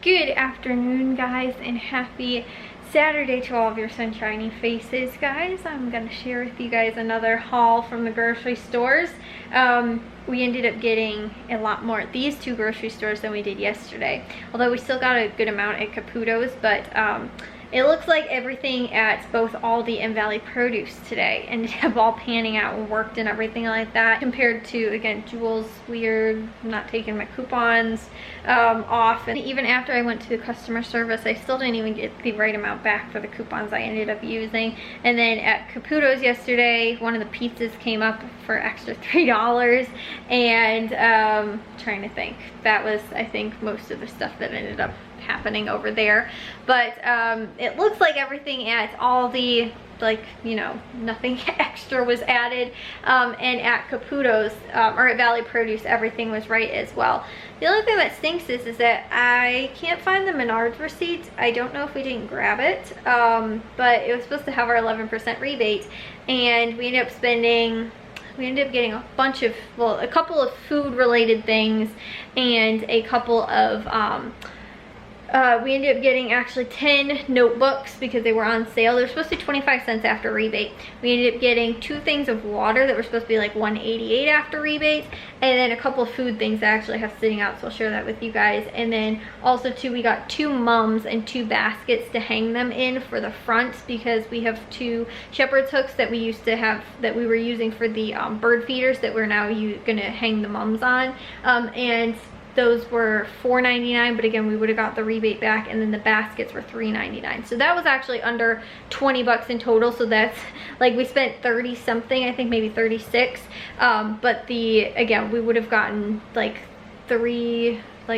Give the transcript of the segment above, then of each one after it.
Good afternoon, guys, and happy Saturday to all of your sunshiny faces, guys. I'm gonna share with you guys another haul from the grocery stores. We ended up getting a lot more at these two grocery stores than we did yesterday, although we still got a good amount at Caputo's, but it looks like everything at both Aldi and Valley Produce today ended up all panning out and worked and everything like that, compared to, again, Jewel's weird, not taking my coupons off. And even after I went to the customer service, I still didn't even get the right amount back for the coupons I ended up using. And then at Caputo's yesterday, one of the pizzas came up for extra $3, and trying to think, that was, I think, most of the stuff that ended up happening over there. But it looks like everything at Aldi, like, you know, nothing extra was added, and at Caputo's or at Valley Produce, everything was right as well. The only thing that stinks is that I can't find the Menards receipt. I don't know if we didn't grab it, but it was supposed to have our 11% rebate, and we ended up getting a bunch of, well, a couple of food related things and a couple of we ended up getting actually 10 notebooks because they were on sale. They were supposed to be 25 cents after rebate. We ended up getting 2 things of water that were supposed to be like $1.88 after rebate, and then a couple of food things that I actually have sitting out, so I'll share that with you guys. And then also too, we got 2 mums and 2 baskets to hang them in for the front, because we have 2 shepherd's hooks that we used to have, that we were using for the bird feeders that we're now gonna hang the mums on, and those were $4.99, but again, we would have got the rebate back, and then the baskets were $3.99. So that was actually under 20 bucks in total. So that's like, we spent 30 something, I think maybe 36. But again, we would have gotten like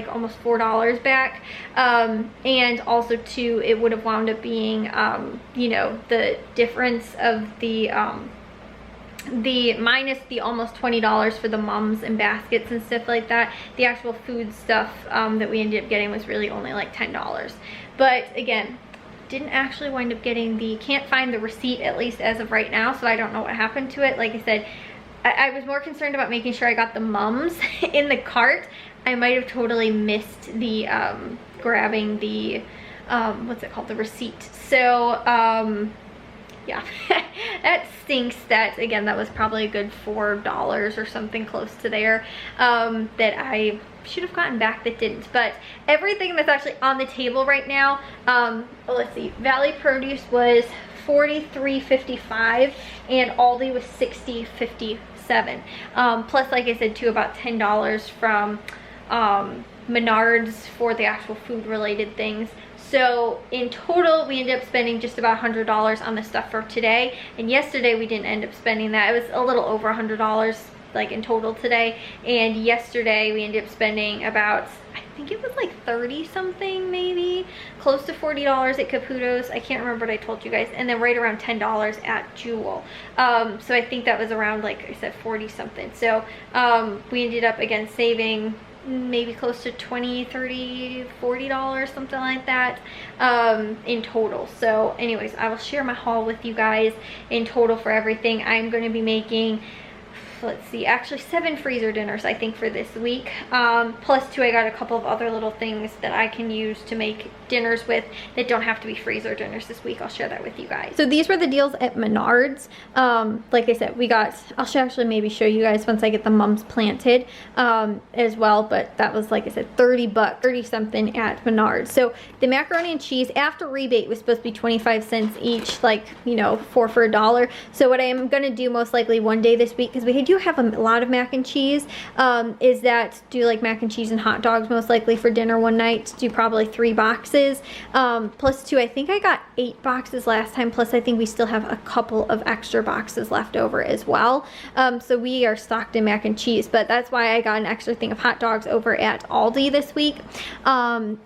almost $4 back. And also too, it would have wound up being, you know, the difference of the minus the almost $20 for the mums and baskets and stuff like that. The actual food stuff that we ended up getting was really only like $10. But again, didn't actually wind up getting can't find the receipt, at least as of right now, so I don't know what happened to it. Like I said, I was more concerned about making sure I got the mums in the cart. I might have totally missed the grabbing the what's it called, the receipt. So yeah, that stinks. That, again, that was probably a good $4 or something close to there, that I should have gotten back that didn't. But everything that's actually on the table right now, let's see, Valley Produce was $43.55 and Aldi was $60.57. Plus, like I said too, about $10 from Menards for the actual food related things. So in total, we ended up spending just about $100 on the stuff for today. And yesterday we didn't end up spending that. It was a little over $100 like in total today. And yesterday we ended up spending about, I think it was like 30 something, maybe close to $40 at Caputo's. I can't remember what I told you guys. And then right around $10 at Jewel. So I think that was around, like I said, 40 something. So we ended up, again, saving maybe close to $20, $30, $40, something like that, in total. So anyways, I will share my haul with you guys in total for everything. I'm going to be making, let's see, actually 7 freezer dinners, I think, for this week. Plus too, I got a couple of other little things that I can use to make dinners with that don't have to be freezer dinners this week. I'll share that with you guys. So these were the deals at Menards. Like I said, we got, I'll actually maybe show you guys once I get the mums planted as well, but that was, like I said, 30 bucks, 30 something at Menards. So the macaroni and cheese after rebate was supposed to be 25 cents each, like, you know, 4 for $1. So what I am going to do most likely one day this week, because we do have a lot of mac and cheese, is that do like mac and cheese and hot dogs most likely for dinner one night. Do probably 3 boxes, plus 2, I think I got 8 boxes last time, plus I think we still have a couple of extra boxes left over as well. So we are stocked in mac and cheese, but that's why I got an extra thing of hot dogs over at Aldi this week. And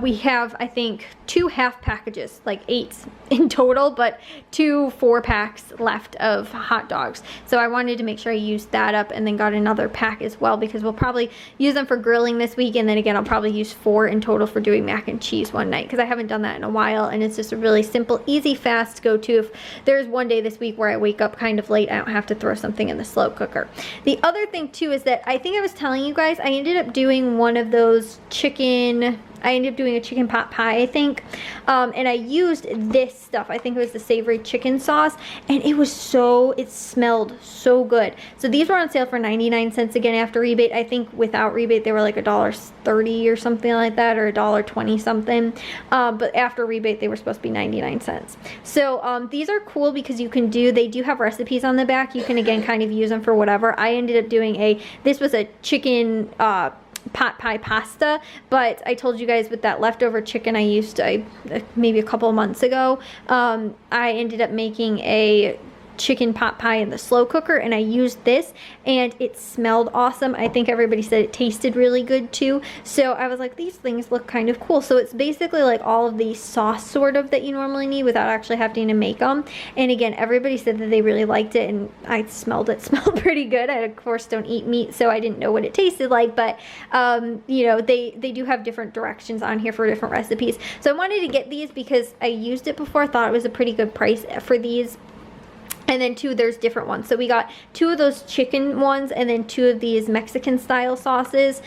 we have, I think, 2 half packages, like 8 in total, but 2 4-packs left of hot dogs. So I wanted to make sure I used that up, and then got another pack as well, because we'll probably use them for grilling this week, and then again I'll probably use 4 in total for doing mac and cheese one night, because I haven't done that in a while, and it's just a really simple, easy, fast go-to. If there's one day this week where I wake up kind of late, I don't have to throw something in the slow cooker. The other thing too is that I think I was telling you guys I ended up doing one of those chicken I ended up doing a chicken pot pie, I think, and I used this stuff. I think it was the savory chicken sauce, and it smelled so good. So these were on sale for 99 cents again after rebate. I think without rebate they were like $1.30 or something like that, or $1.20 something, but after rebate they were supposed to be 99 cents. So these are cool because they do have recipes on the back. You can again kind of use them for whatever. I ended up doing this was a chicken pot pie pasta, but I told you guys with that leftover chicken I used maybe a couple of months ago, I ended up making a chicken pot pie in the slow cooker, and I used this and it smelled awesome. I think everybody said it tasted really good too, so I was like, these things look kind of cool. So it's basically like all of the sauce sort of that you normally need without actually having to make them. And again, everybody said that they really liked it, and I smelled it. Smelled pretty good. I of course don't eat meat, so I didn't know what it tasted like, but you know, they do have different directions on here for different recipes. So I wanted to get these because I used it before. I thought it was a pretty good price for these. And then there's different ones. So we got 2 of those chicken ones, and then 2 of these Mexican style sauces,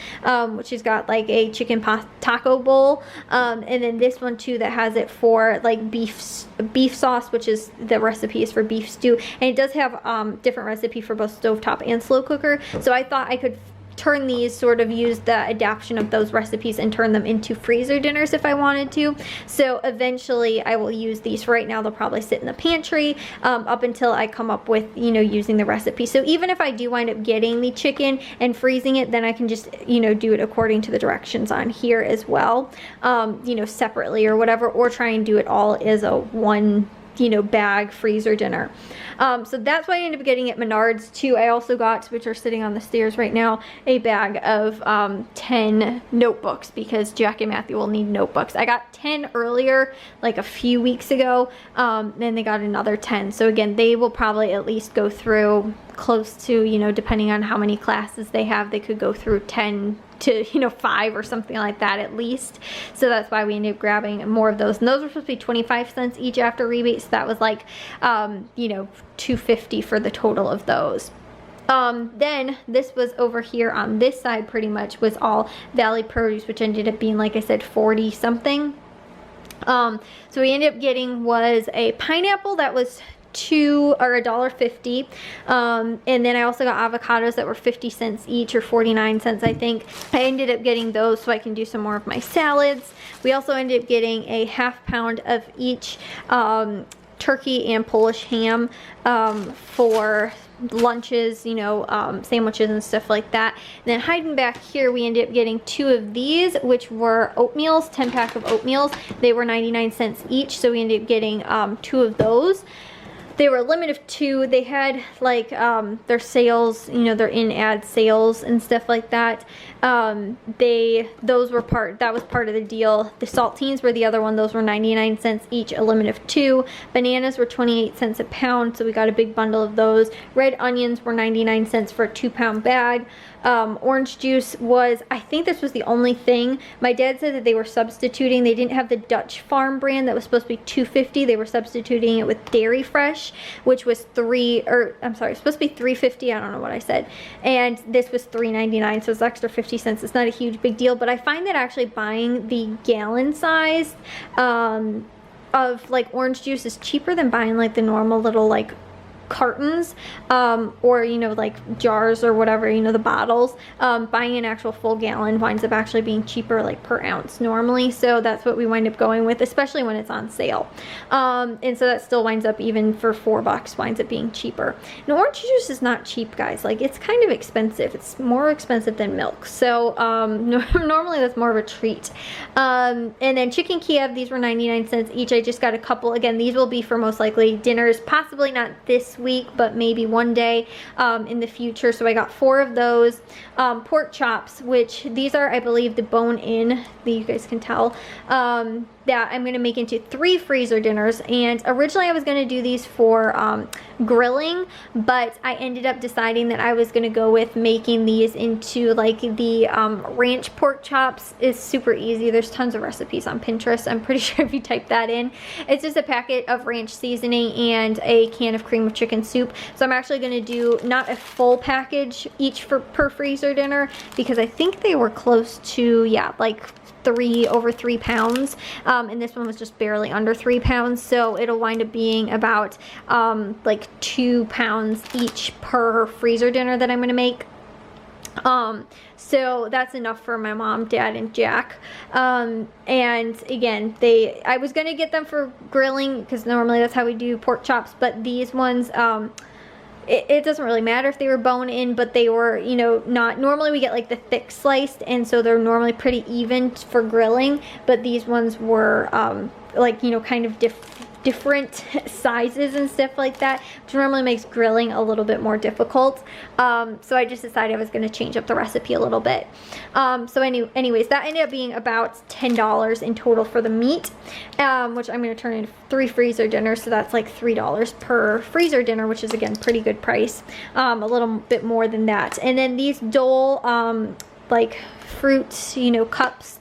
which has got like a chicken taco bowl, and then this one too that has it for like beef sauce, which is the recipe is for beef stew, and it does have different recipe for both stovetop and slow cooker. So I thought I could turn these, sort of use the adaptation of those recipes and turn them into freezer dinners if I wanted to. So eventually I will use these. For right now they'll probably sit in the pantry up until I come up with, you know, using the recipe. So even if I do wind up getting the chicken and freezing it, then I can just, you know, do it according to the directions on here as well, you know, separately or whatever, or try and do it all as a one, you know, bag freezer dinner. So that's why I ended up getting at Menards too. I also got, which are sitting on the stairs right now, a bag of 10 notebooks, because Jack and Matthew will need notebooks. I got 10 earlier, like a few weeks ago, then they got another 10. So again, they will probably at least go through close to, you know, depending on how many classes they have, they could go through 10 to, you know, 5 or something like that at least. So that's why we ended up grabbing more of those, and those were supposed to be 25 cents each after rebate, so that was like you know, $2.50 for the total of those. Then this was over here on this side, pretty much was all Valley Produce, which ended up being, like I said, 40 something. So we ended up getting was a pineapple that was $1.50, and then I also got avocados that were 50 cents each, or 49 cents I think. I ended up getting those so I can do some more of my salads. We also ended up getting a ½ pound of each turkey and Polish ham for lunches, you know, sandwiches and stuff like that. And then hiding back here, we ended up getting 2 of these, which were oatmeals, 10-pack of oatmeals. They were 99 cents each, so we ended up getting 2 of those. They were a limit of 2. They had like their sales, you know, their in-ad sales and stuff like that. Those were that was part of the deal. The saltines were the other one. Those were 99 cents each, a limit of 2. Bananas were 28 cents a pound, so we got a big bundle of those. Red onions were 99 cents for a 2-pound bag. Orange juice was, I think this was the only thing. My dad said that they were substituting. They didn't have the Dutch Farm brand that was supposed to be $2.50. They were substituting it with Dairy Fresh, which was supposed to be $3.50. I don't know what I said. And this was $3.99, so it's extra 50 cents. It's not a huge big deal, but I find that actually buying the gallon size of like orange juice is cheaper than buying like the normal little like cartons, or, you know, like jars or whatever, you know, the bottles. Buying an actual full gallon winds up actually being cheaper, like per ounce normally, so that's what we wind up going with, especially when it's on sale. And so that still winds up, even for $4, winds up being cheaper. Now orange juice is not cheap, guys. Like, it's kind of expensive. It's more expensive than milk, so normally that's more of a treat. And then chicken Kiev, these were 99 cents each. I just got a couple. Again, these will be for most likely dinners, possibly not this week, but maybe one day in the future. So I got 4 of those. Pork chops, which these are, I believe, the bone-in, that you guys can tell, that I'm going to make into 3 freezer dinners. And originally I was going to do these for grilling, but I ended up deciding that I was going to go with making these into like the ranch pork chops. Is super easy. There's tons of recipes on Pinterest. I'm pretty sure if you type that in, it's just a packet of ranch seasoning and a can of cream of chicken soup. So I'm actually going to do not a full package each per freezer dinner, because I think they were close to, yeah, like over 3 pounds, and this one was just barely under 3 pounds, so it'll wind up being about like 2 pounds each per freezer dinner that I'm gonna make. So that's enough for my mom, dad, and Jack. And again, I was gonna get them for grilling because normally that's how we do pork chops, but these ones, it doesn't really matter if they were bone in, but they were, you know, not, normally we get like the thick sliced, and so they're normally pretty even for grilling, but these ones were like, you know, kind of different sizes and stuff like that, which normally makes grilling a little bit more difficult. So I just decided I was going to change up the recipe a little bit. So anyways, that ended up being about $10 in total for the meat, which I'm going to turn into 3 freezer dinners, so that's like $3 per freezer dinner, which is again pretty good price. A little bit more than that. And then these Dole like fruit, you know, cups.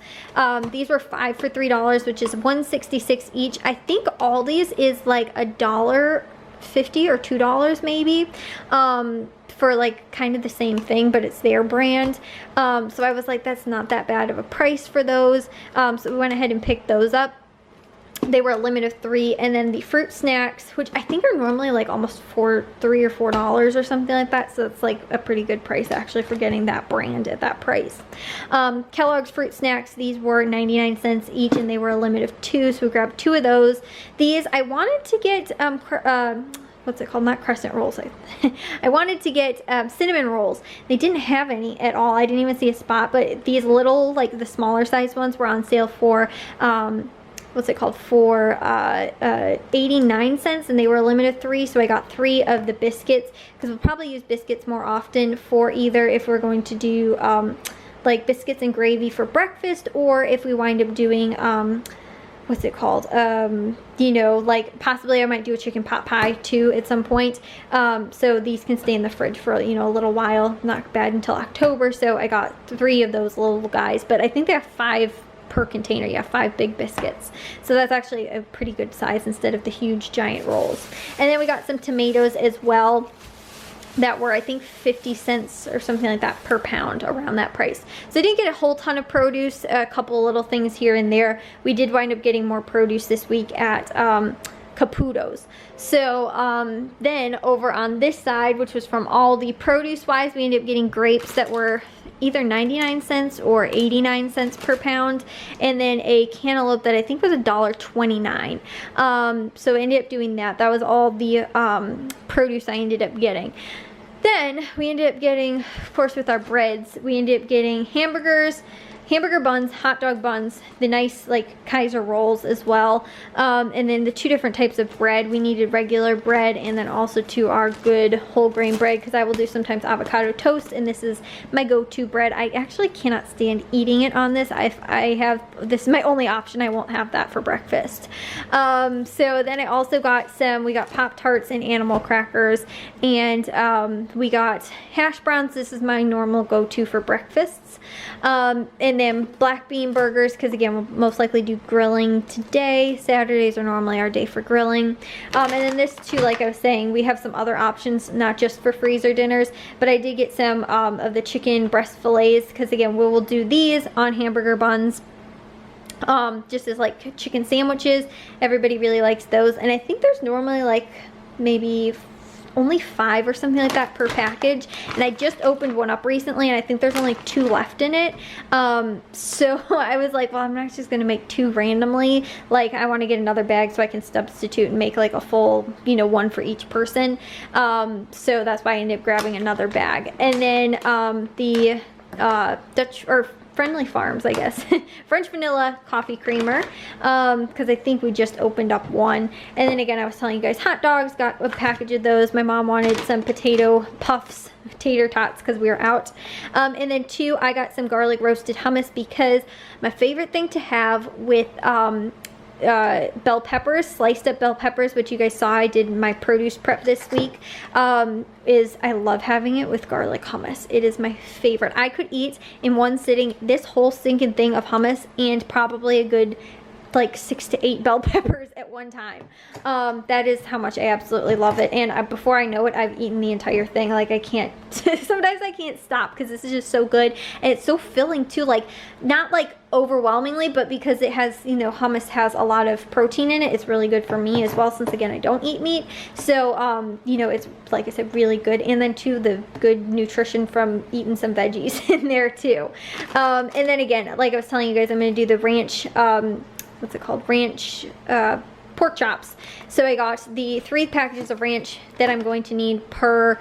These were 5 for $3, which is $1.66 each. I think Aldi's is like $1.50 or $2 maybe, for like kind of the same thing, but it's their brand. So I was like, that's not that bad of a price for those. So we went ahead and picked those up. They were a limit of 3, and then the fruit snacks, which I think are normally like almost $3 or $4 or something like that, so it's like a pretty good price actually for getting that brand at that price. Kellogg's fruit snacks, these were 99 cents each, and they were a limit of 2, so we grabbed 2 of those. These, I wanted to get what's it called? Not crescent rolls. I wanted to get cinnamon rolls. They didn't have any at all. I didn't even see a spot, but these little, like the smaller size ones, were on sale for what's it called, for 89 cents, and they were a limit of 3, so I got 3 of the biscuits, because we'll probably use biscuits more often for either if we're going to do like biscuits and gravy for breakfast, or if we wind up doing what's it called, you know, like possibly I might do a chicken pot pie too at some point. So these can stay in the fridge for, you know, a little while, not bad until October. So I got 3 of those little guys, but I think they have 5 per container. Yeah, 5 big biscuits, so that's actually a pretty good size instead of the huge giant rolls. And then we got some tomatoes as well that were, I think, 50 cents or something like that per pound, around that price. So I didn't get a whole ton of produce, a couple little things here and there. We did wind up getting more produce this week at Caputo's. So then over on this side, which was from Aldi, produce wise, we ended up getting grapes that were either 99 cents or 89 cents per pound, and then a cantaloupe that I think was $1.29. So I ended up doing that. That was all the produce I ended up getting. Then we ended up getting, of course, with our breads, we ended up getting hamburgers, hamburger buns, hot dog buns, the nice like Kaiser rolls as well, and then the 2 different types of bread. We needed regular bread, and then also to our good whole grain bread, because I will do sometimes avocado toast, and this is my go-to bread. I actually cannot stand eating it on this. This is my only option. I won't have that for breakfast. So then I also got we got Pop-Tarts and animal crackers, and we got hash browns. This is my normal go-to for breakfasts. And then black bean burgers, because again, we'll most likely do grilling today. Saturdays are normally our day for grilling. And then this too, like I was saying, we have some other options, not just for freezer dinners, but I did get some of the chicken breast fillets, because again, we will do these on hamburger buns, just as like chicken sandwiches. Everybody really likes those, and I think there's normally like maybe only 5 or something like that per package, and I just opened one up recently, and I think there's only 2 left in it. So I was like, well, I'm not just gonna make 2 randomly. Like, I want to get another bag so I can substitute and make like a full, you know, one for each person. So that's why I ended up grabbing another bag. And then the Dutch or Friendly Farms, I guess, French vanilla coffee creamer, because I think we just opened up one. And then again, I was telling you guys, hot dogs, got a package of those. My mom wanted some potato puffs, tater tots, because we were out. And then 2, I got some garlic roasted hummus, because my favorite thing to have with bell peppers, sliced up bell peppers, which you guys saw I did my produce prep this week, is I love having it with garlic hummus. It is my favorite. I could eat in one sitting this whole stinking thing of hummus and probably a good like 6 to 8 bell peppers at one time. That is how much I absolutely love it. And before I know it, I've eaten the entire thing. Like I can't, sometimes I can't stop because this is just so good. And it's so filling too, like not like overwhelmingly, but because it has, you know, hummus has a lot of protein in it, it's really good for me as well, since again I don't eat meat. So you know, it's like I said, really good. And then too, the good nutrition from eating some veggies in there too. And then again, like I was telling you guys, I'm going to do the ranch, what's it called, ranch pork chops. So I got the 3 packages of ranch that I'm going to need per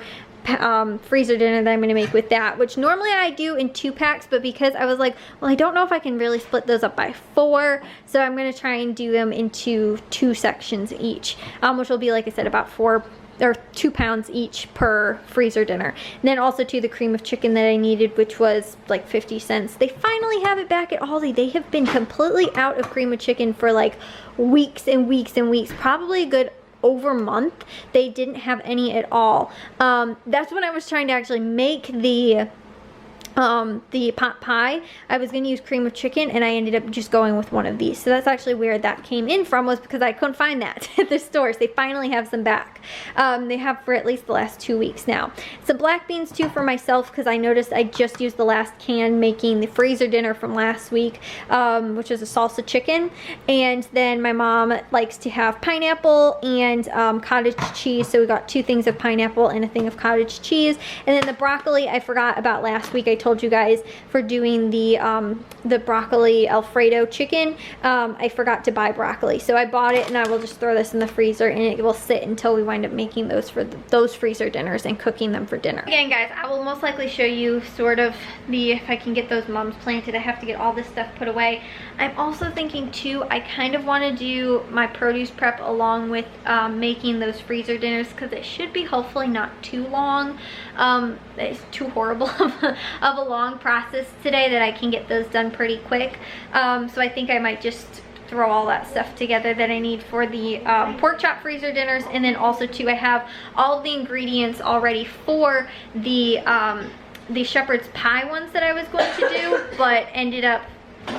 freezer dinner that I'm going to make with that, which normally I do in 2 packs, but because I was like, well, I don't know if I can really split those up by 4, so I'm going to try and do them into 2 sections each, which will be, like I said, about 4 or 2 pounds each per freezer dinner. And then also to the cream of chicken that I needed, which was like 50 cents. They finally have it back at Aldi. They have been completely out of cream of chicken for like weeks and weeks and weeks, probably a good over a month. They didn't have any at all. That's when I was trying to actually make the pot pie. I was going to use cream of chicken, and I ended up just going with one of these. So that's actually where that came in from, was because I couldn't find that at the stores. They finally have some back. They have for at least the last 2 weeks now. Some black beans too for myself, because I noticed I just used the last can making the freezer dinner from last week, which is a salsa chicken. And then my mom likes to have pineapple and cottage cheese, so we got 2 things of pineapple and a thing of cottage cheese. And then the broccoli I forgot about last week. I told you guys for doing the broccoli Alfredo chicken, I forgot to buy broccoli, so I bought it, and I will just throw this in the freezer, and it will sit until we wind up making those for those freezer dinners and cooking them for dinner. Again, guys, I will most likely show you sort of if I can get those mums planted. I have to get all this stuff put away. I'm also thinking too, I kind of want to do my produce prep along with making those freezer dinners, because it should be hopefully not too long. It's too horrible of a long process today, that I can get those done pretty quick. So I think I might just throw all that stuff together that I need for the pork chop freezer dinners. And then also too, I have all of the ingredients already for the shepherd's pie ones that I was going to do, but ended up,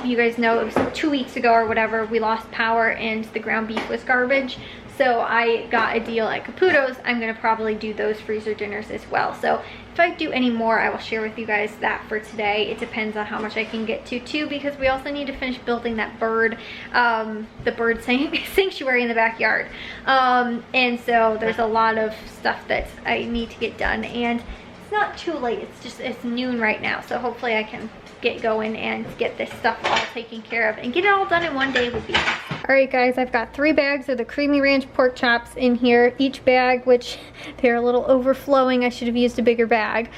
you guys know, it was 2 weeks ago or whatever, we lost power and the ground beef was garbage. So I got a deal at Caputo's. I'm going to probably do those freezer dinners as well. So if I do any more, I will share with you guys that for today. It depends on how much I can get to too, because we also need to finish building that bird, the bird sanctuary in the backyard. And so there's a lot of stuff that I need to get done, and it's not too late. It's noon right now. So hopefully I can get going and get this stuff all taken care of and get it all done in one day would be awesome. Alright guys, I've got 3 bags of the creamy ranch pork chops in here. Each bag, which they're a little overflowing, I should have used a bigger bag.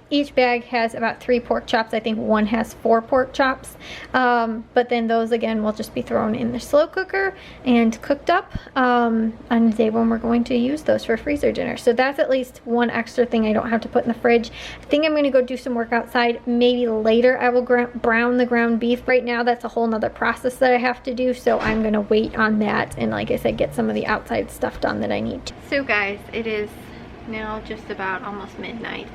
Each bag has about 3 pork chops. I think one has 4 pork chops. But then those again will just be thrown in the slow cooker and cooked up on the day when we're going to use those for freezer dinner. So that's at least one extra thing I don't have to put in the fridge. I think I'm going to go do some work outside. Maybe later I will brown the ground beef. Right now that's a whole nother process that I have to do, so I'm going to wait on that and, like I said, get some of the outside stuff done that I need to. So guys, it is now just about almost midnight.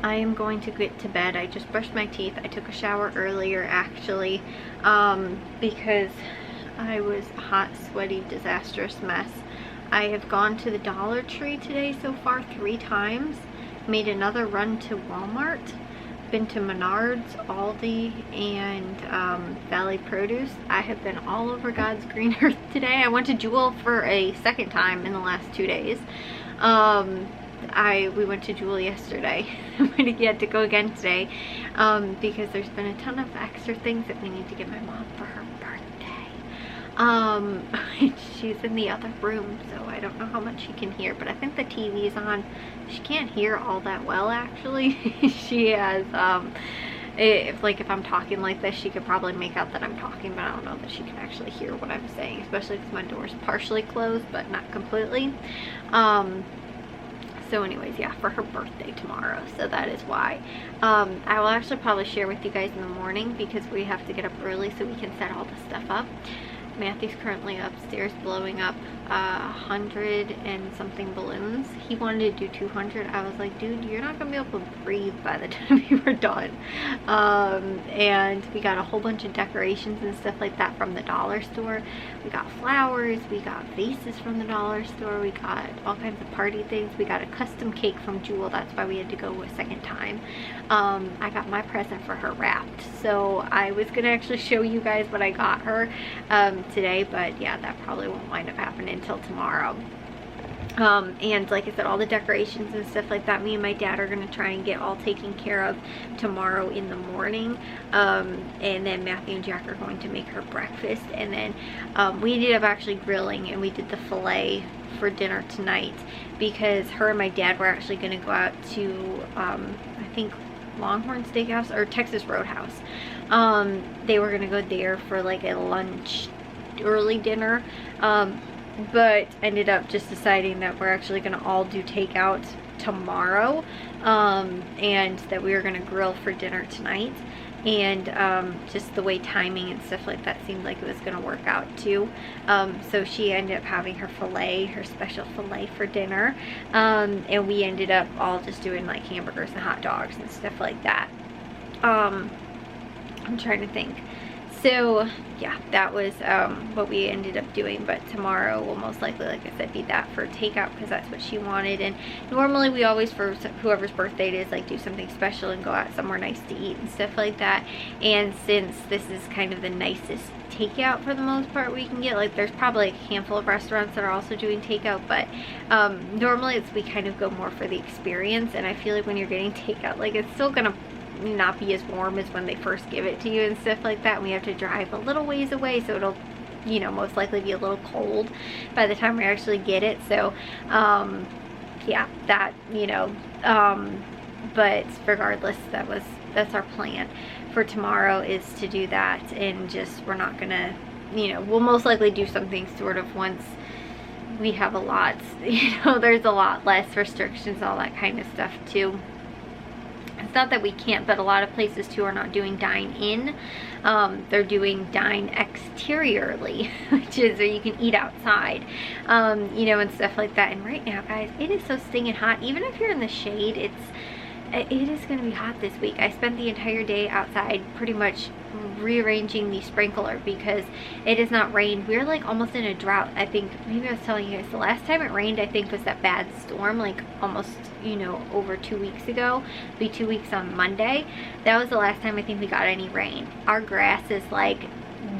I am going to get to bed. I just brushed my teeth. I took a shower earlier actually, because I was a hot, sweaty, disastrous mess. I have gone to the Dollar Tree today so far 3 times, made another run to Walmart, been to Menards, Aldi, and Valley Produce. I have been all over God's green earth today. I went to Jewel for a 2nd time in the last 2 days. We went to Jewel yesterday. I'm going to get to go again today, because there's been a ton of extra things that we need to get my mom for her birthday. She's in the other room, so I don't know how much she can hear, but I think the TV's on. She can't hear all that well actually. She has if I'm talking like this, she could probably make out that I'm talking, but I don't know that she can actually hear what I'm saying, especially because my door's partially closed but not completely. So anyways, yeah, for her birthday tomorrow, so that is why. I will actually probably share with you guys in the morning, because we have to get up early so we can set all this stuff up. Matthew's currently upstairs blowing up 100 and something balloons. He wanted to do 200. I was like, dude, you're not gonna be able to breathe by the time you were done. And we got a whole bunch of decorations and stuff like that from the dollar store. We got flowers, we got vases from the dollar store, we got all kinds of party things. We got a custom cake from Jewel, that's why we had to go a second time. I got my present for her wrapped, so I was gonna actually show you guys what I got her today, but yeah, that probably won't wind up happening until tomorrow. And like I said, all the decorations and stuff like that, me and my dad are going to try and get all taken care of tomorrow in the morning. And then Matthew and Jack are going to make her breakfast. And then we ended up actually grilling, and we did the filet for dinner tonight because her and my dad were actually going to go out to, I think, Longhorn Steakhouse or Texas Roadhouse. They were going to go there for like a lunch, early dinner. But ended up just deciding that we're actually going to all do takeout tomorrow, and that we were going to grill for dinner tonight. And just the way timing and stuff like that seemed like it was going to work out too. So she ended up having her filet, her special filet for dinner, and we ended up all just doing like hamburgers and hot dogs and stuff like that. I'm trying to think. So yeah, that was what we ended up doing, but tomorrow will most likely, like I said, be that for takeout because that's what she wanted. And normally we always, for whoever's birthday it is, like do something special and go out somewhere nice to eat and stuff like that. And since this is kind of the nicest takeout for the most part we can get, like there's probably a handful of restaurants that are also doing takeout, but normally we kind of go more for the experience. And I feel like when you're getting takeout, like it's still gonna not be as warm as when they first give it to you and stuff like that. And we have to drive a little ways away, so it'll, you know, most likely be a little cold by the time we actually get it. So yeah, that, you know, but regardless, that's our plan for tomorrow, is to do that. And just, we're not gonna, you know, we'll most likely do something sort of once we have a lot, you know, there's a lot less restrictions, all that kind of stuff too. It's not that we can't, but a lot of places too are not doing dine-in. They're doing dine exteriorly, which is where you can eat outside, you know, and stuff like that. And right now, guys, it is so stinging hot. Even if you're in the shade, it is going to be hot this week. I spent the entire day outside pretty much rearranging the sprinkler because it has not rained. We're like almost in a drought. I think maybe I was telling you guys the last time it rained, I think, was that bad storm, like almost, you know, over 2 weeks ago. It'll be 2 weeks on Monday. That was the last time I think we got any rain. Our grass is like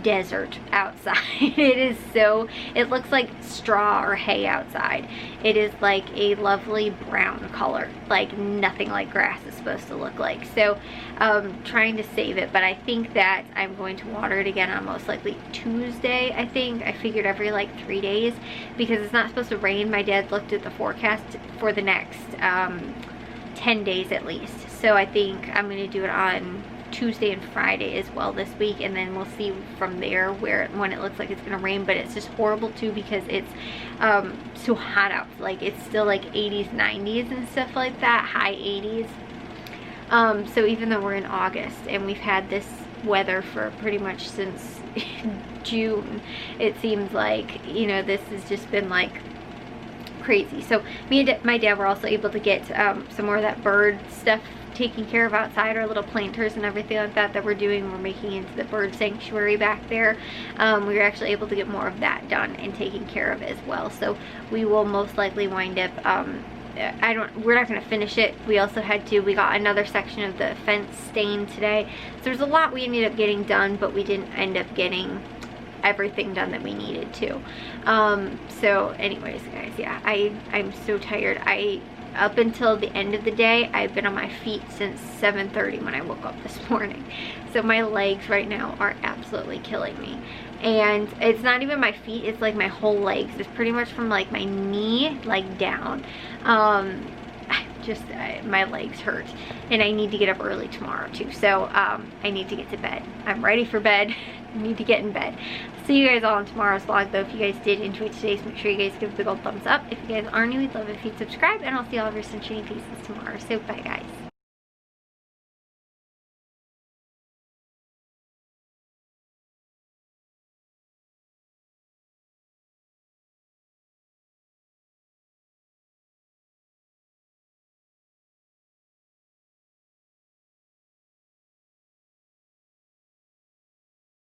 desert outside. It is so, it looks like straw or hay outside. It is like a lovely brown color, like nothing like grass is supposed to look like. So trying to save it, but I think that I'm going to water it again on most likely Tuesday. I think I figured every like 3 days because it's not supposed to rain. My dad looked at the forecast for the next 10 days at least, so I think I'm going to do it on Tuesday and Friday as well this week, and then we'll see from there when it looks like it's gonna rain. But it's just horrible too because it's so hot out. Like it's still like 80s, 90s and stuff like that, high 80s. So even though we're in August and we've had this weather for pretty much since June, it seems like, you know, this has just been like crazy. So me and my dad were also able to get some more of that bird stuff taking care of outside, our little planters and everything like that we're doing. We're making into the bird sanctuary back there. We were actually able to get more of that done and taken care of as well. So we will most likely wind up, we're not going to finish it. We also we got another section of the fence stained today. So there's a lot we ended up getting done, but we didn't end up getting everything done that we needed to. So anyways, guys, yeah, I'm so tired. Up until the end of the day, I've been on my feet since 7:30 when I woke up this morning. So my legs right now are absolutely killing me. And it's not even my feet, it's like my whole legs. It's pretty much from like my knee, like down. My legs hurt. And I need to get up early tomorrow too. So I need to get to bed. I'm ready for bed. I need to get in bed. See you guys all on tomorrow's vlog though. If you guys did enjoy today's, make sure you guys give a big old thumbs up. If you guys are new, we'd love if you'd subscribe, and I'll see all of your sunshiny faces tomorrow. So bye guys.